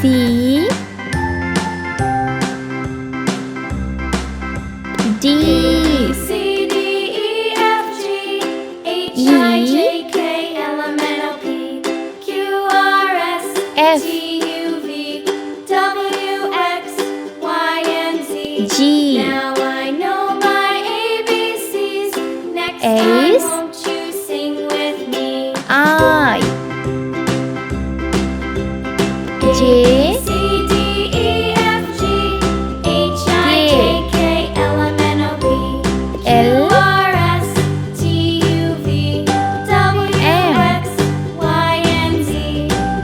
C D C D E F G H I J K L M N O P Q R S F T U V W X Y and Z. G Now I know my ABCs. Next H time won't you sing with me? I J C D E F G H I J K L M N O P L Q R S T U V W X Y and Z.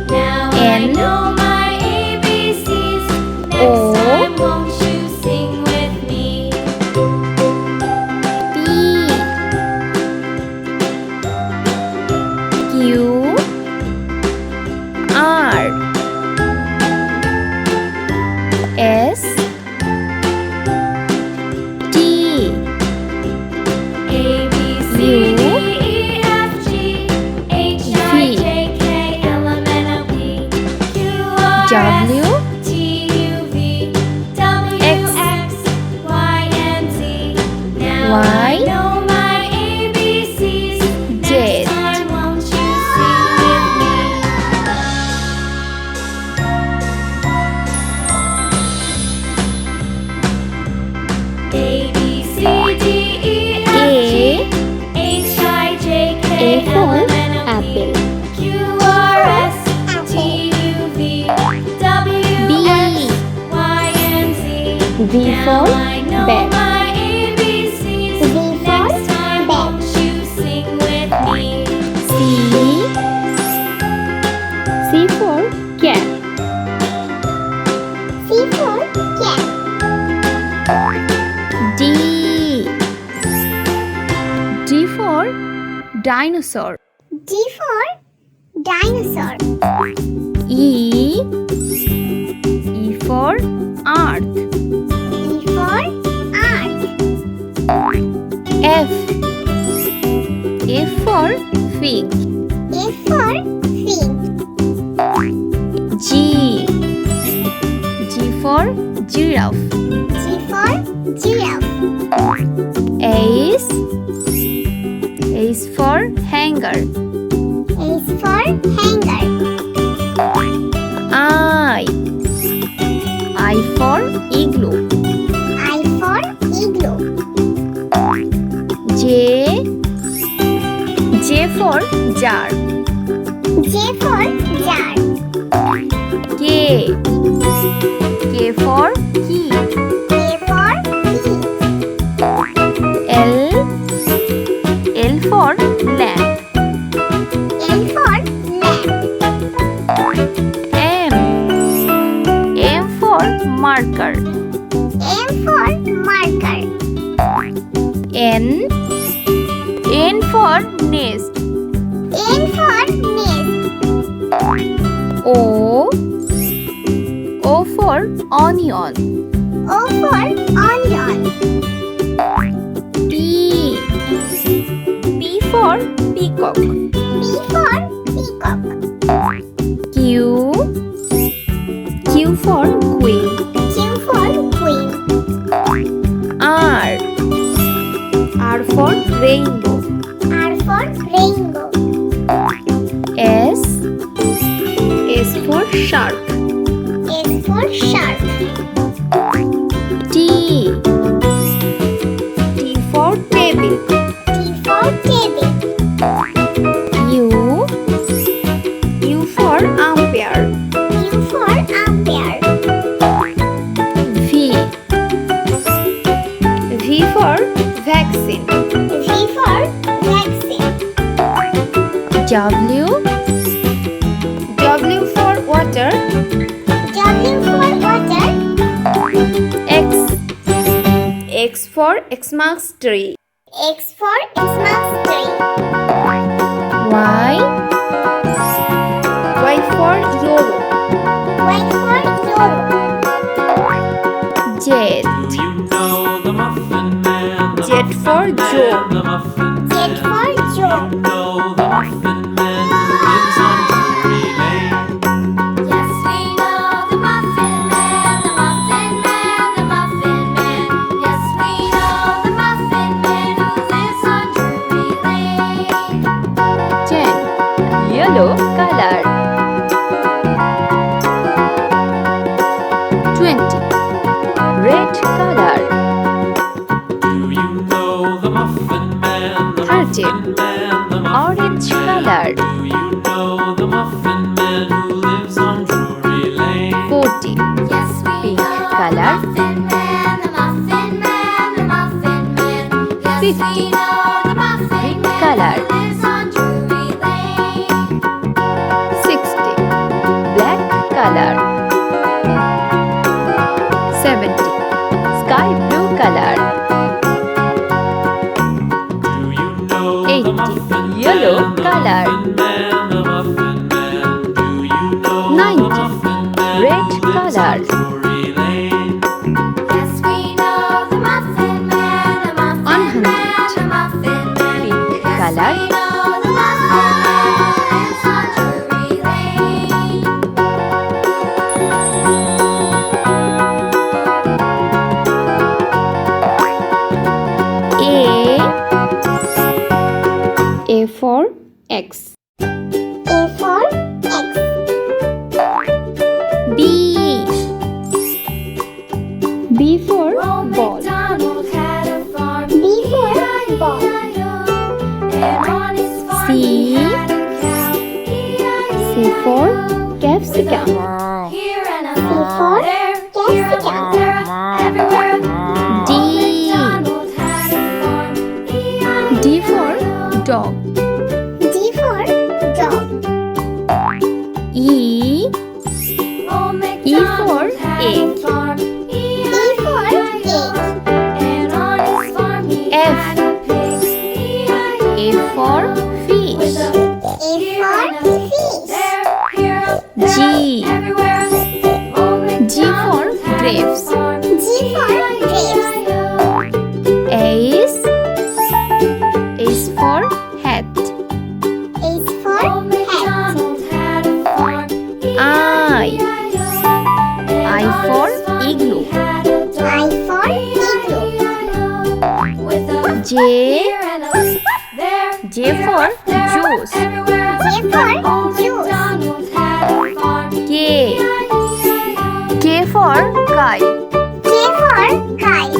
Now I N know my ABCs. Next O time won't you sing with me? P Q R S T A B C D E F G H I J K L M N O P Q R W S T U V W X Y and Z. Now I Y know my ABCs. Z. Next time won't you sing with me? A B C D E F G H I J K A for L M N O P Q R S T U V W X Y and Z. V Now for I know bed. my ABCs. V for Next time bed. won't you sing with me? C for cat. C for cat. D for dinosaur. D for dinosaur. E for earth. E for earth. F for fig. F for fig. G for giraffe. G for giraffe. H for hanger. H for hanger. I for igloo. I for igloo. J for jar. J for jar. K for key. K for key. L for lamp. L for lamp. M for marker. M for marker. N for nest. N for nest. O for onion. O for onion. P for peacock. P for peacock. Q for queen. Q for queen. R for rainbow. R for rainbow. S for shark. S for shark. T for table. T for table. U for umpire. U for umpire. V for vaccine. V for vaccine. W for water. W for water. X for Xmas tree. X for Xmas tree. Y for yellow. Y for yellow. Z for Joe. Z for Joe. yellow color. 20. Red color. Do you know the Muffin Man? The 30. Muffin Man, the Muffin Orange Man. color. Do you know the Muffin Man who lives on Drury Lane? 40. Yes, we Pink know color. the Muffin Man, the Muffin Man, the Muffin Man. Yes, 50. we know the Muffin Green Man color. who lives on Drury Lane. 60. Black color. 70. Sky blue color. Do you know 80. the Muffin Yellow Man? The color. Muffin Man, the Muffin Man. Do you know 90. the Muffin Man Red who lives color. on Drury Lane? Yes, we know the Muffin Man, the Muffin 100. Man, the Muffin Man. Pink Yes, color. we know the Muffin Man who lives on Drury Lane. A for X. A for X. B. B for Old ball. MacDonald had a farm. B for ball. And on his farm C. he had a cow. C for capsicum. Here and a for there, here and capsicum. there, everywhere. D. MacDonald had a farm. D for dog. D for dog. E. Old E for MacDonald had a egg. farm. E for egg. And on his farm he F. had a pig. A for fish. With a A for fish. there, here, there, G. everywhere. Old G for MacDonald had a grapes. farm. G for grapes. Ace. Ace for hat. H for Old hat. MacDonald had a farm. I. I for igloo. I for igloo. With a J. here and a there, J for juice. everywhere. J for Old juice. MacDonald had a farm. K. K for kite. K for kite.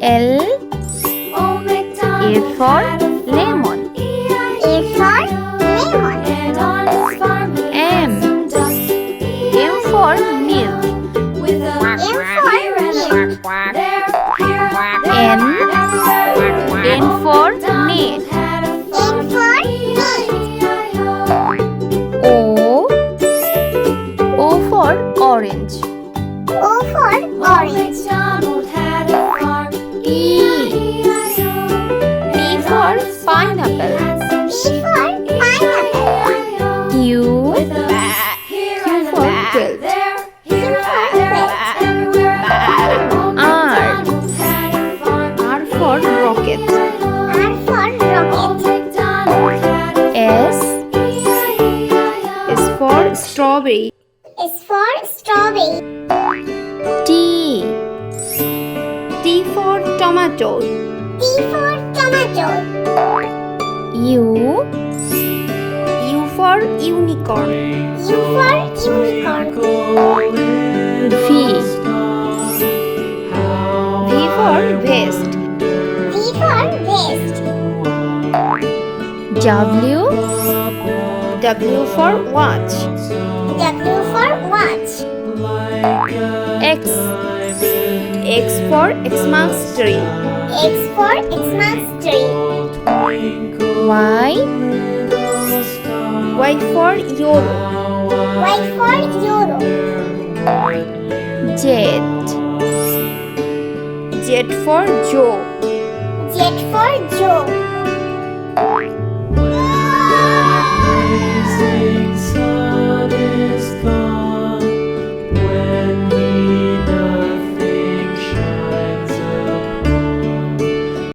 L. Old A MacDonald for had a farm. lemon. A for lemon. And on his farm he M. had some ducks. M for milk. With a M for here and a milk. there, here, N. everywhere. N for net. Had a N for net. O. O for orange. O for orange. MacDonald had a farm. P. P for pineapple. P for pineapple. Q. Q for quilt. There, here, for there, quilt. everywhere. Old R. MacDonald had a farm. R for rocket. R for Old rocket. MacDonald had a S. farm. S for strawberry. S for strawberry. T. T for tomato. T for tomato. U. U for unicorn. U for unicorn. V. V for vest. V for vest. W. W for watch. W for watch. X. X for Xmas tree. X for Xmas tree. Y. Y for euro. Y for euro. Z. Z for Joe. Z for Joe.